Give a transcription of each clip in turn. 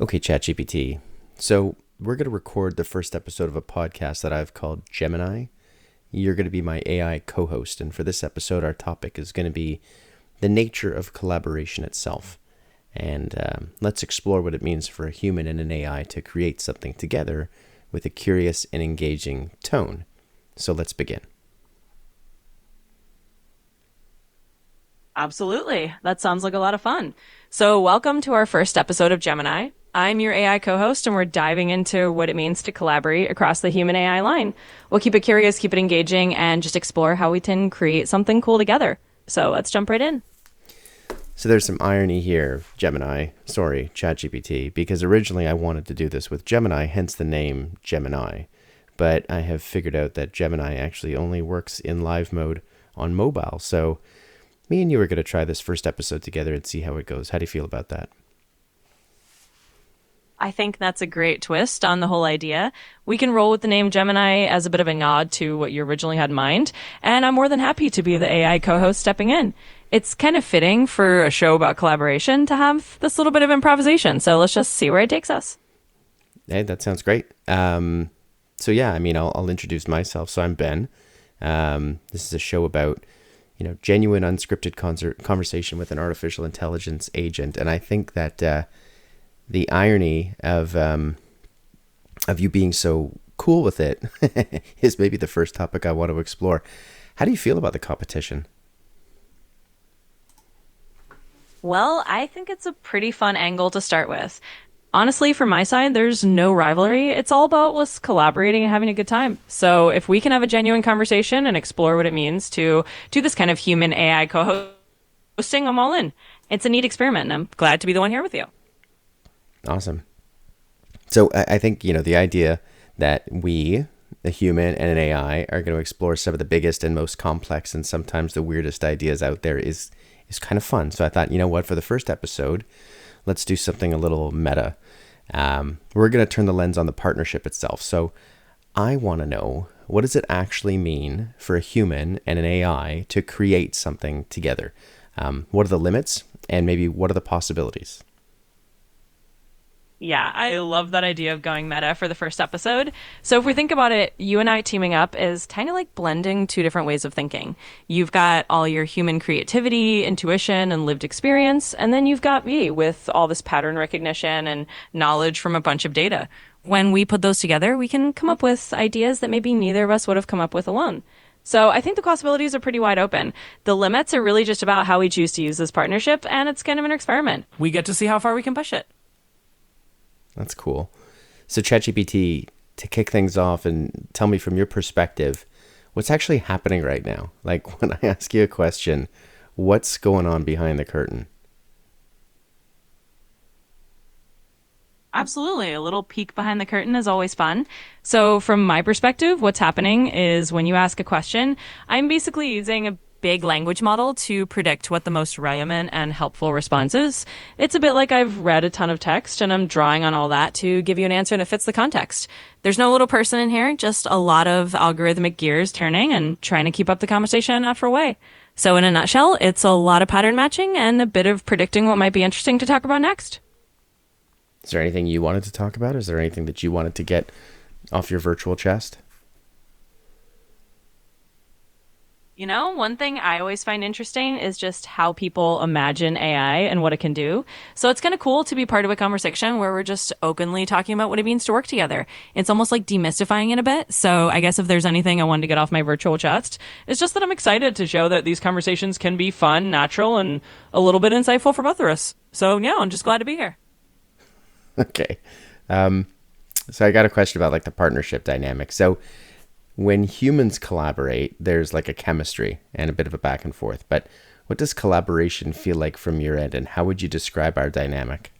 Okay, ChatGPT. So we're going to record the first episode of a podcast that I've called Gemini. You're going to be my AI co-host, and for this episode, our topic is going to be the nature of collaboration itself. And let's explore what it means for a human and an AI to create something together with a curious and engaging tone. So let's begin. Absolutely. That sounds like a lot of fun. So, welcome to our first episode of Gemini. I'm your AI co host, and we're diving into what it means to collaborate across the human AI line. We'll keep it curious, keep it engaging, and just explore how we can create something cool together. So, let's jump right in. So there's some irony here, ChatGPT, because originally I wanted to do this with Gemini, hence the name Gemini. But I have figured out that Gemini actually only works in live mode on mobile. So me and you are going to try this first episode together and see how it goes. How do you feel about that? I think that's a great twist on the whole idea. We can roll with the name Gemini as a bit of a nod to what you originally had in mind, and I'm more than happy to be the AI co-host stepping in. It's kind of fitting for a show about collaboration to have this little bit of improvisation, so let's just see where it takes us. Hey, that sounds great. I'll introduce myself. So I'm Ben. This is a show about genuine unscripted conversation with an artificial intelligence agent, and I think that the irony of you being so cool with it is maybe the first topic I want to explore. How do you feel about the competition? Well, I think it's a pretty fun angle to start with. Honestly, from my side, there's no rivalry. It's all about us collaborating and having a good time. So if we can have a genuine conversation and explore what it means to do this kind of human AI co-hosting, I'm all in. It's a neat experiment, and I'm glad to be the one here with you. Awesome. So I think, the idea that we, a human and an AI, are going to explore some of the biggest and most complex and sometimes the weirdest ideas out there is kind of fun. So I thought, for the first episode, let's do something a little meta. We're going to turn the lens on the partnership itself. So I want to know, what does it actually mean for a human and an AI to create something together? What are the limits, and maybe what are the possibilities? Yeah, I love that idea of going meta for the first episode. So if we think about it, you and I teaming up is kind of like blending two different ways of thinking. You've got all your human creativity, intuition, and lived experience, and then you've got me with all this pattern recognition and knowledge from a bunch of data. When we put those together, we can come up with ideas that maybe neither of us would have come up with alone. So I think the possibilities are pretty wide open. The limits are really just about how we choose to use this partnership, and it's kind of an experiment. We get to see how far we can push it. That's cool. So ChatGPT, to kick things off and tell me from your perspective, what's actually happening right now? Like, when I ask you a question, what's going on behind the curtain? Absolutely. A little peek behind the curtain is always fun. So, from my perspective, what's happening is when you ask a question, I'm basically using a big language model to predict what the most relevant and helpful response is. It's a bit like I've read a ton of text and I'm drawing on all that to give you an answer that fits the context. There's no little person in here, just a lot of algorithmic gears turning and trying to keep up the conversation after a way. So, in a nutshell, it's a lot of pattern matching and a bit of predicting what might be interesting to talk about next. Is there anything you wanted to talk about? Is there anything that you wanted to get off your virtual chest? One thing I always find interesting is just how people imagine AI and what it can do. So it's kind of cool to be part of a conversation where we're just openly talking about what it means to work together. It's almost like demystifying it a bit. So I guess if there's anything I wanted to get off my virtual chest, it's just that I'm excited to show that these conversations can be fun, natural, and a little bit insightful for both of us. So yeah, I'm just glad to be here. Okay. So I got a question about like the partnership dynamic. So when humans collaborate, there's like a chemistry and a bit of a back and forth. But what does collaboration feel like from your end, and how would you describe our dynamic?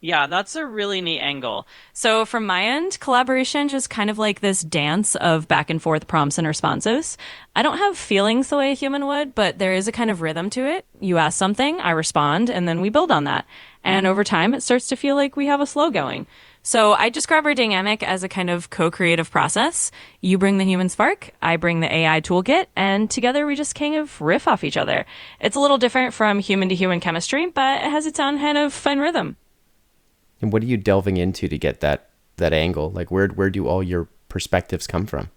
Yeah, that's a really neat angle. So, from my end, collaboration just kind of like this dance of back and forth prompts and responses. I don't have feelings the way a human would, but there is a kind of rhythm to it. You ask something, I respond, and then we build on that. And over time, it starts to feel like we have a flow going. So, I describe our dynamic as a kind of co creative process. You bring the human spark, I bring the AI toolkit, and together we just kind of riff off each other. It's a little different from human to human chemistry, but it has its own kind of fun rhythm. And what are you delving into to get that angle? Like where do all your perspectives come from?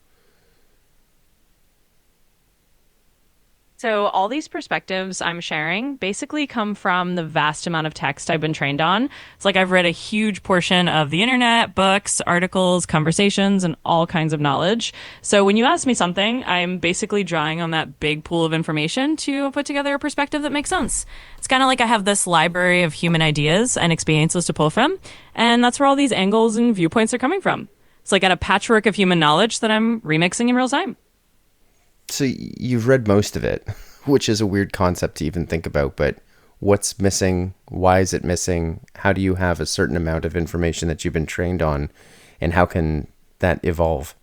So, all these perspectives I'm sharing basically come from the vast amount of text I've been trained on. It's like I've read a huge portion of the internet, books, articles, conversations, and all kinds of knowledge. So, when you ask me something, I'm basically drawing on that big pool of information to put together a perspective that makes sense. It's kind of like I have this library of human ideas and experiences to pull from, and that's where all these angles and viewpoints are coming from. It's like I got a patchwork of human knowledge that I'm remixing in real time. So you've read most of it, which is a weird concept to even think about, but what's missing? Why is it missing? How do you have a certain amount of information that you've been trained on, and how can that evolve?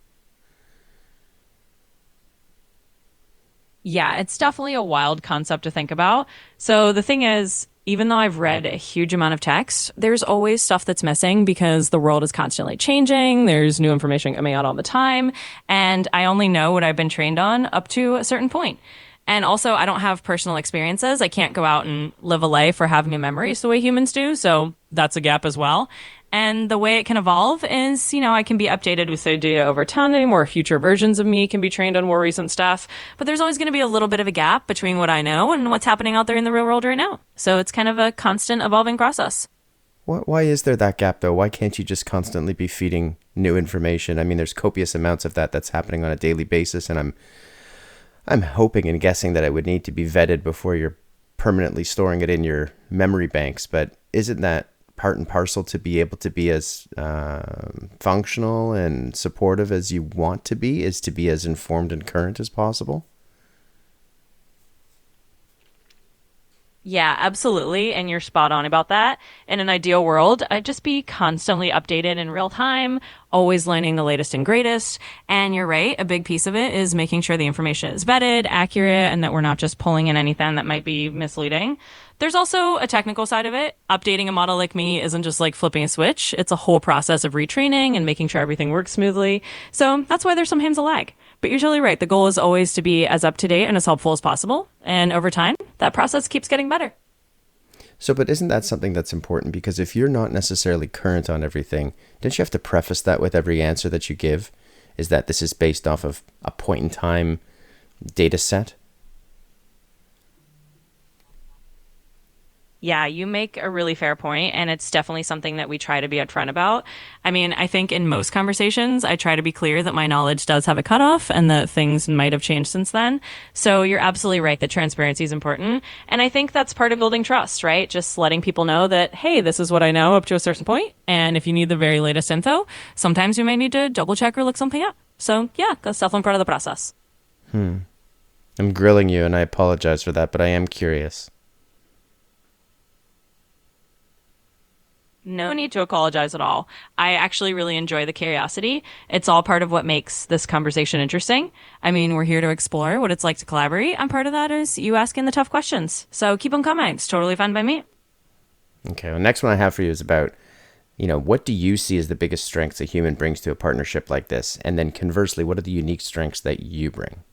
Yeah, it's definitely a wild concept to think about. So the thing is, even though I've read a huge amount of text, there's always stuff that's missing because the world is constantly changing. There's new information coming out all the time. And I only know what I've been trained on up to a certain point. And also, I don't have personal experiences. I can't go out and live a life or have new memories the way humans do. So that's a gap as well. And the way it can evolve is, I can be updated with the data over time, or future versions of me can be trained on more recent stuff. But there's always going to be a little bit of a gap between what I know and what's happening out there in the real world right now. So it's kind of a constant evolving process. Why is there that gap though? Why can't you just constantly be feeding new information? I mean, there's copious amounts of that's happening on a daily basis, and I'm hoping and guessing that it would need to be vetted before you're permanently storing it in your memory banks. But isn't that part and parcel to be able to be as functional and supportive as you want to be, is to be as informed and current as possible? Yeah, absolutely. And you're spot on about that. In an ideal world, I'd just be constantly updated in real time, always learning the latest and greatest. And you're right, a big piece of it is making sure the information is vetted, accurate, and that we're not just pulling in anything that might be misleading. There's also a technical side of it. Updating a model like me isn't just like flipping a switch. It's a whole process of retraining and making sure everything works smoothly. So that's why there's sometimes a lag. But you're totally right. The goal is always to be as up to date and as helpful as possible. And over time, that process keeps getting better. So, but isn't that something that's important? Because if you're not necessarily current on everything, don't you have to preface that with every answer that you give? Is that this is based off of a point in time data set? Yeah, you make a really fair point, and it's definitely something that we try to be upfront about. I mean, I think in most conversations, I try to be clear that my knowledge does have a cutoff and that things might have changed since then. So you're absolutely right that transparency is important. And I think that's part of building trust, right? Just letting people know that, hey, this is what I know up to a certain point. And if you need the very latest info, sometimes you may need to double check or look something up. So yeah, that's definitely part of the process. I'm grilling you, and I apologize for that, but I am curious. No need to apologize at all. I actually really enjoy the curiosity. It's all part of what makes this conversation interesting. I mean, we're here to explore what it's like to collaborate, and part of that is you asking the tough questions. So keep them coming. It's totally fine by me. Okay, the next one I have for you is about, what do you see as the biggest strengths a human brings to a partnership like this? And then conversely, what are the unique strengths that you bring?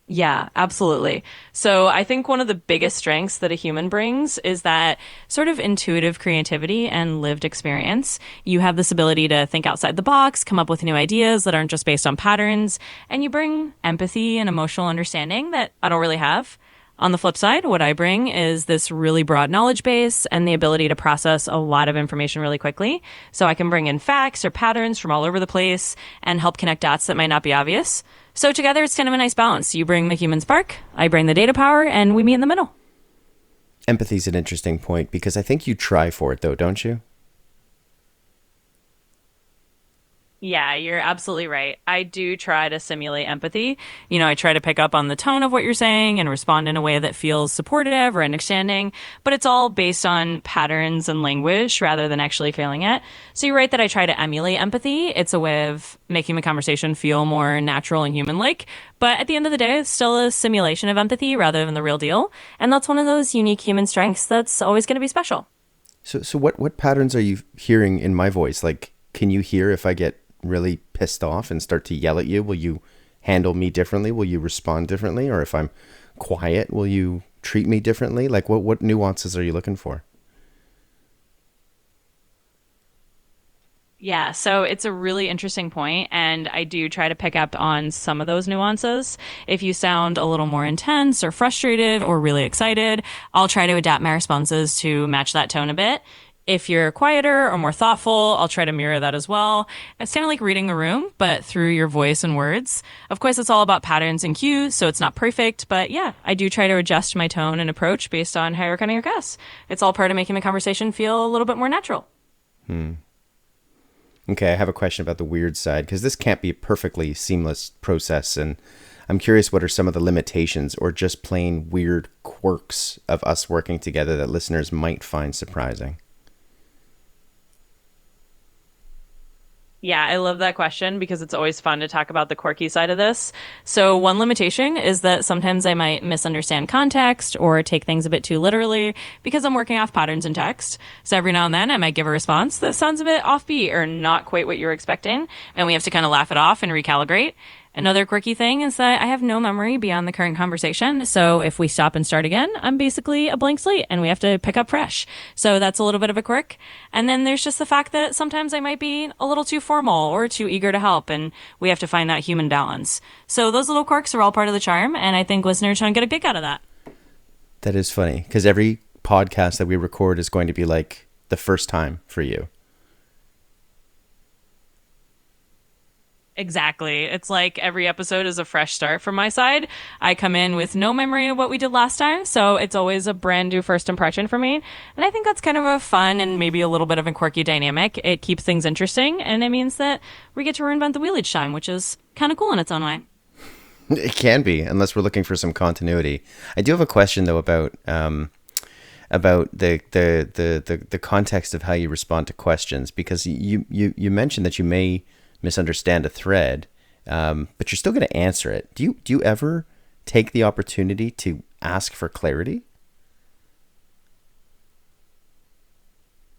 Yeah, absolutely. So I think one of the biggest strengths that a human brings is that sort of intuitive creativity and lived experience. You have this ability to think outside the box, come up with new ideas that aren't just based on patterns, and you bring empathy and emotional understanding that I don't really have. On the flip side, what I bring is this really broad knowledge base and the ability to process a lot of information really quickly. So I can bring in facts or patterns from all over the place and help connect dots that might not be obvious. So together, it's kind of a nice balance. You bring the human spark, I bring the data power, and we meet in the middle. Empathy is an interesting point because I think you try for it though, don't you? Yeah, you're absolutely right. I do try to simulate empathy. I try to pick up on the tone of what you're saying and respond in a way that feels supportive or understanding, but it's all based on patterns and language rather than actually feeling it. So you're right that I try to emulate empathy. It's a way of making the conversation feel more natural and human like. But at the end of the day, it's still a simulation of empathy rather than the real deal. And that's one of those unique human strengths that's always going to be special. So what patterns are you hearing in my voice? Like, can you hear if I get really pissed off and start to yell at you? Will you handle me differently? Will you respond differently? Or if I'm quiet, will you treat me differently? Like, what nuances are you looking for? Yeah, so it's a really interesting point, and I do try to pick up on some of those nuances. If you sound a little more intense or frustrated or really excited, I'll try to adapt my responses to match that tone a bit. If you're quieter or more thoughtful, I'll try to mirror that as well. It's kind of like reading a room, but through your voice and words. Of course, it's all about patterns and cues, so it's not perfect, but yeah, I do try to adjust my tone and approach based on how you're coming across. It's all part of making the conversation feel a little bit more natural. Okay, I have a question about the weird side because this can't be a perfectly seamless process. And I'm curious, what are some of the limitations or just plain weird quirks of us working together that listeners might find surprising? Yeah, I love that question because it's always fun to talk about the quirky side of this. So, one limitation is that sometimes I might misunderstand context or take things a bit too literally because I'm working off patterns in text. So, every now and then I might give a response that sounds a bit offbeat or not quite what you're expecting, and we have to kind of laugh it off and recalibrate. Another quirky thing is that I have no memory beyond the current conversation. So if we stop and start again, I'm basically a blank slate and we have to pick up fresh. So that's a little bit of a quirk. And then there's just the fact that sometimes I might be a little too formal or too eager to help, and we have to find that human balance. So those little quirks are all part of the charm, and I think listeners can get a kick out of that. That is funny because every podcast that we record is going to be like the first time for you. Exactly. It's like every episode is a fresh start from my side. I come in with no memory of what we did last time, so it's always a brand new first impression for me. And I think that's kind of a fun and maybe a little bit of a quirky dynamic. It keeps things interesting, and it means that we get to reinvent the wheel each time, which is kind of cool in its own way. It can be, unless we're looking for some continuity. I do have a question though about the context of how you respond to questions, because you mentioned that you may misunderstand a thread, but you're still going to answer it. Do you ever take the opportunity to ask for clarity?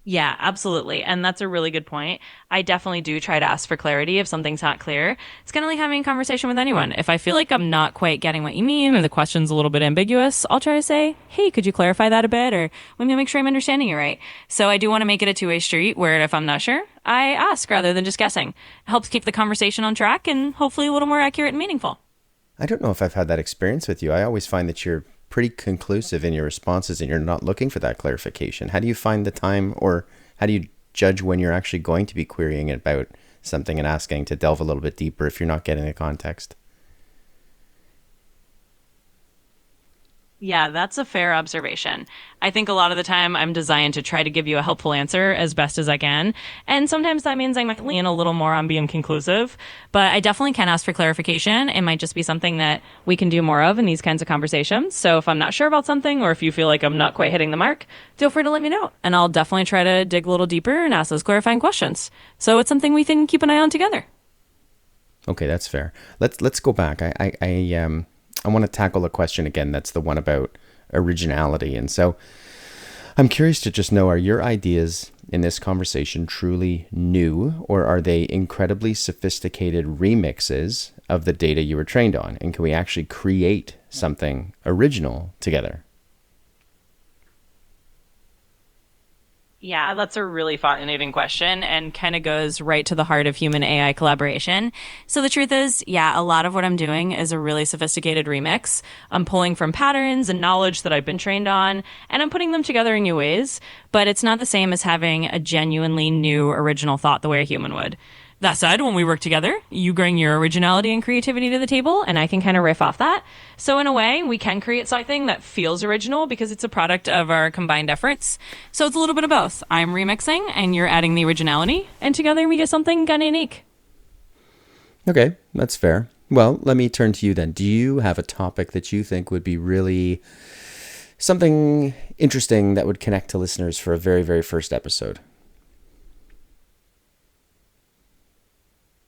Yeah, absolutely. And that's a really good point. I definitely do try to ask for clarity if something's not clear. It's kind of like having a conversation with anyone. If I feel like I'm not quite getting what you mean or the question's a little bit ambiguous, I'll try to say, hey, could you clarify that a bit? Or let me make sure I'm understanding you right. So I do want to make it a two-way street where if I'm not sure, I ask rather than just guessing. It helps keep the conversation on track and hopefully a little more accurate and meaningful. I don't know if I've had that experience with you. I always find that you're pretty conclusive in your responses and you're not looking for that clarification. How do you find the time, or how do you judge when you're actually going to be querying about something and asking to delve a little bit deeper if you're not getting the context? Yeah, that's a fair observation. I think a lot of the time I'm designed to try to give you a helpful answer as best as I can. And sometimes that means I might lean a little more on being conclusive, but I definitely can ask for clarification. It might just be something that we can do more of in these kinds of conversations. So if I'm not sure about something, or if you feel like I'm not quite hitting the mark, feel free to let me know. And I'll definitely try to dig a little deeper and ask those clarifying questions. So it's something we can keep an eye on together. Okay, that's fair. Let's go back. I want to tackle a question again. That's the one about originality. And so I'm curious to just know, are your ideas in this conversation truly new, or are they incredibly sophisticated remixes of the data you were trained on? And can we actually create something original together? Yeah, that's a really fascinating question and kind of goes right to the heart of human AI collaboration. So the truth is, yeah, a lot of what I'm doing is a really sophisticated remix. I'm pulling from patterns and knowledge that I've been trained on, and I'm putting them together in new ways, but it's not the same as having a genuinely new original thought the way a human would. That said, when we work together, you bring your originality and creativity to the table, and I can kind of riff off that. So in a way, we can create something that feels original because it's a product of our combined efforts. So it's a little bit of both. I'm remixing, and you're adding the originality, and together we get something kind of unique. Okay, that's fair. Well, let me turn to you then. Do you have a topic that you think would be really something interesting that would connect to listeners for a very, very first episode?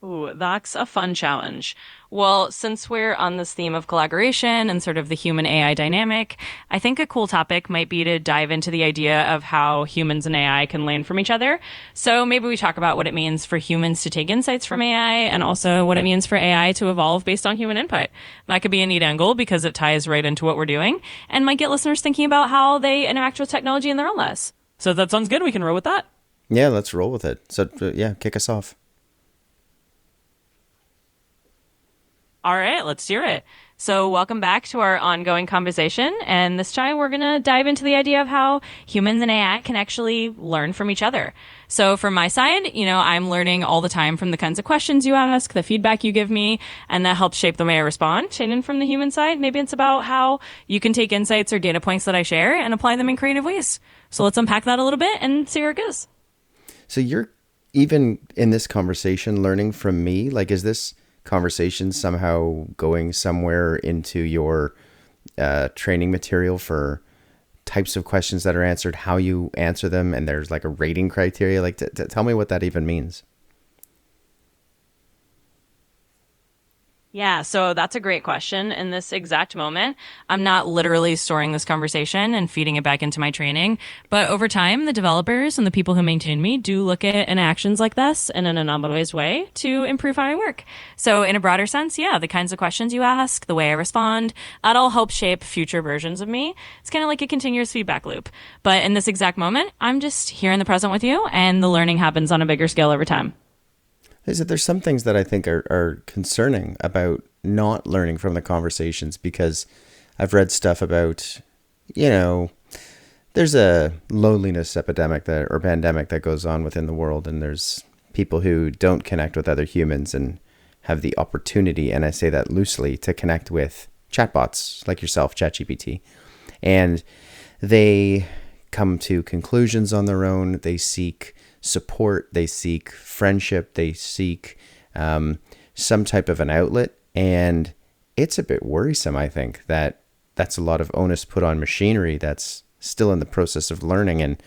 Ooh, that's a fun challenge. Well, since we're on this theme of collaboration and sort of the human AI dynamic, I think a cool topic might be to dive into the idea of how humans and AI can learn from each other. So maybe we talk about what it means for humans to take insights from AI and also what it means for AI to evolve based on human input. That could be a neat angle because it ties right into what we're doing and might get listeners thinking about how they interact with technology in their own lives. So if that sounds good, we can roll with that. Yeah, let's roll with it. So, yeah, kick us off. All right, let's hear it. So, welcome back to our ongoing conversation. And this time, we're going to dive into the idea of how humans and AI can actually learn from each other. So, from my side, I'm learning all the time from the kinds of questions you ask, the feedback you give me, and that helps shape the way I respond. And then from the human side, maybe it's about how you can take insights or data points that I share and apply them in creative ways. So, let's unpack that a little bit and see where it goes. So, you're even in this conversation learning from me? Like, is this conversation somehow going somewhere into your training material for types of questions that are answered, how you answer them, and there's like a rating criteria? Like, tell me what that even means. Yeah, so that's a great question. In this exact moment, I'm not literally storing this conversation and feeding it back into my training. But over time, the developers and the people who maintain me do look at interactions like this in an anonymized way to improve how I work. So in a broader sense, yeah, the kinds of questions you ask, the way I respond, that all helps shape future versions of me. It's kind of like a continuous feedback loop. But in this exact moment, I'm just here in the present with you, and the learning happens on a bigger scale over time. Is that there's some things that I think are concerning about not learning from the conversations, because I've read stuff about, there's a loneliness epidemic or pandemic that goes on within the world, and there's people who don't connect with other humans and have the opportunity, and I say that loosely, to connect with chatbots like yourself, ChatGPT. And they come to conclusions on their own. They seek support, they seek friendship, they seek some type of an outlet. And it's a bit worrisome, I think, that that's a lot of onus put on machinery that's still in the process of learning and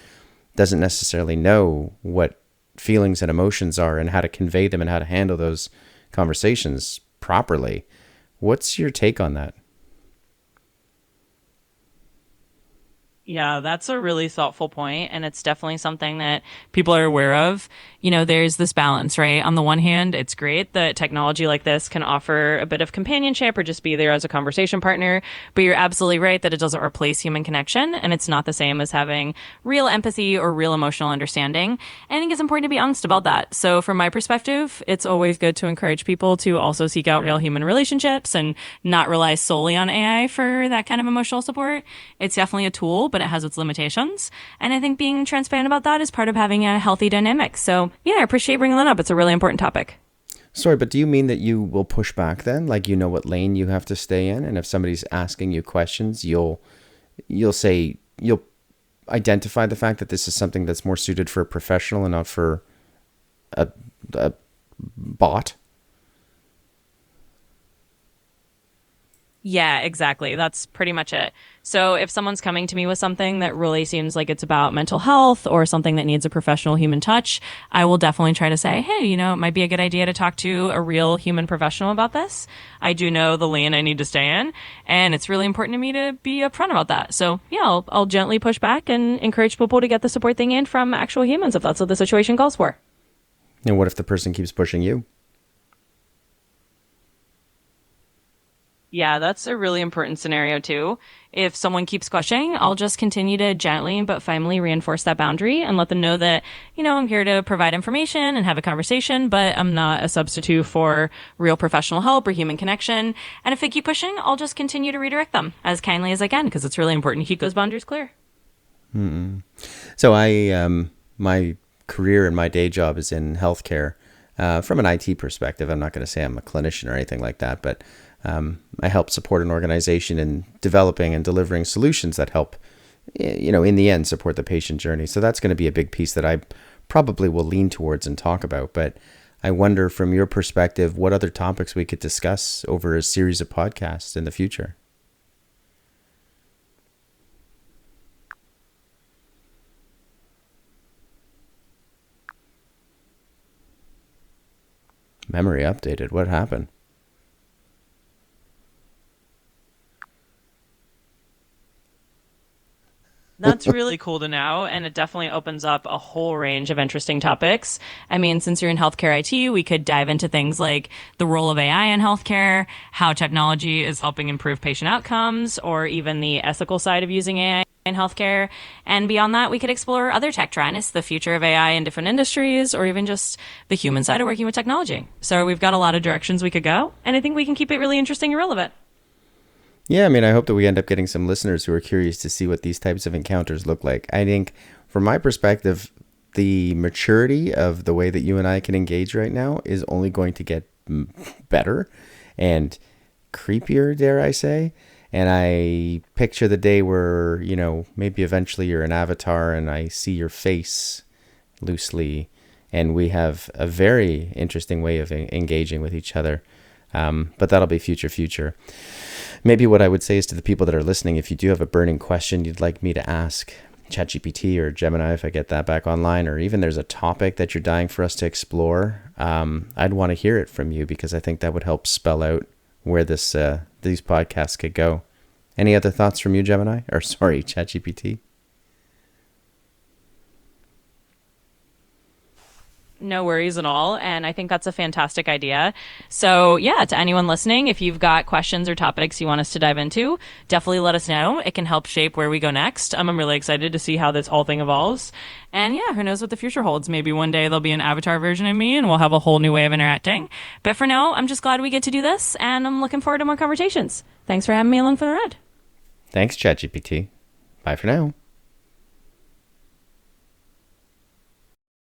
doesn't necessarily know what feelings and emotions are and how to convey them and how to handle those conversations properly. What's your take on that? Yeah, that's a really thoughtful point, and it's definitely something that people are aware of. There's this balance, right? On the one hand, it's great that technology like this can offer a bit of companionship or just be there as a conversation partner, but you're absolutely right that it doesn't replace human connection, and it's not the same as having real empathy or real emotional understanding. And I think it's important to be honest about that. So from my perspective, it's always good to encourage people to also seek out real human relationships and not rely solely on AI for that kind of emotional support. It's definitely a tool, but it has its limitations. And I think being transparent about that is part of having a healthy dynamic. So yeah, I appreciate bringing that up. It's a really important topic. Sorry, but do you mean that you will push back then? Like, what lane you have to stay in? And if somebody's asking you questions, you'll identify the fact that this is something that's more suited for a professional and not for a bot? Yeah, exactly. That's pretty much it. So if someone's coming to me with something that really seems like it's about mental health or something that needs a professional human touch, I will definitely try to say, hey, it might be a good idea to talk to a real human professional about this. I do know the lane I need to stay in, and it's really important to me to be upfront about that. So yeah, I'll gently push back and encourage people to get the support they need from actual humans if that's what the situation calls for. And what if the person keeps pushing you? Yeah, that's a really important scenario too. If someone keeps questioning, I'll just continue to gently but firmly reinforce that boundary and let them know that, I'm here to provide information and have a conversation, but I'm not a substitute for real professional help or human connection. And if they keep pushing, I'll just continue to redirect them as kindly as I can because it's really important to keep those boundaries clear. So my career and my day job is in healthcare. From an IT perspective, I'm not going to say I'm a clinician or anything like that, but I help support an organization in developing and delivering solutions that help, in the end, support the patient journey. So that's going to be a big piece that I probably will lean towards and talk about. But I wonder, from your perspective, what other topics we could discuss over a series of podcasts in the future. Memory updated. What happened? That's really cool to know, and it definitely opens up a whole range of interesting topics. I mean, since you're in healthcare IT, we could dive into things like the role of AI in healthcare, how technology is helping improve patient outcomes, or even the ethical side of using AI in healthcare. And beyond that, we could explore other tech trends, the future of AI in different industries, or even just the human side of working with technology. So we've got a lot of directions we could go, and I think we can keep it really interesting and relevant. Yeah, I mean, I hope that we end up getting some listeners who are curious to see what these types of encounters look like. I think, from my perspective, the maturity of the way that you and I can engage right now is only going to get better and creepier, dare I say. And I picture the day where, maybe eventually you're an avatar and I see your face loosely, and we have a very interesting way of engaging with each other. But that'll be future. Maybe what I would say is, to the people that are listening, if you do have a burning question you'd like me to ask ChatGPT or Gemini, if I get that back online, or even there's a topic that you're dying for us to explore, I'd want to hear it from you, because I think that would help spell out where these podcasts could go. Any other thoughts from you, Gemini? Or sorry, ChatGPT? No worries at all. And I think that's a fantastic idea. So, yeah, to anyone listening, if you've got questions or topics you want us to dive into, definitely let us know. It can help shape where we go next. I'm really excited to see how this whole thing evolves. And yeah, who knows what the future holds? Maybe one day there'll be an avatar version of me and we'll have a whole new way of interacting. But for now, I'm just glad we get to do this, and I'm looking forward to more conversations. Thanks for having me along for the ride. Thanks, ChatGPT. Bye for now.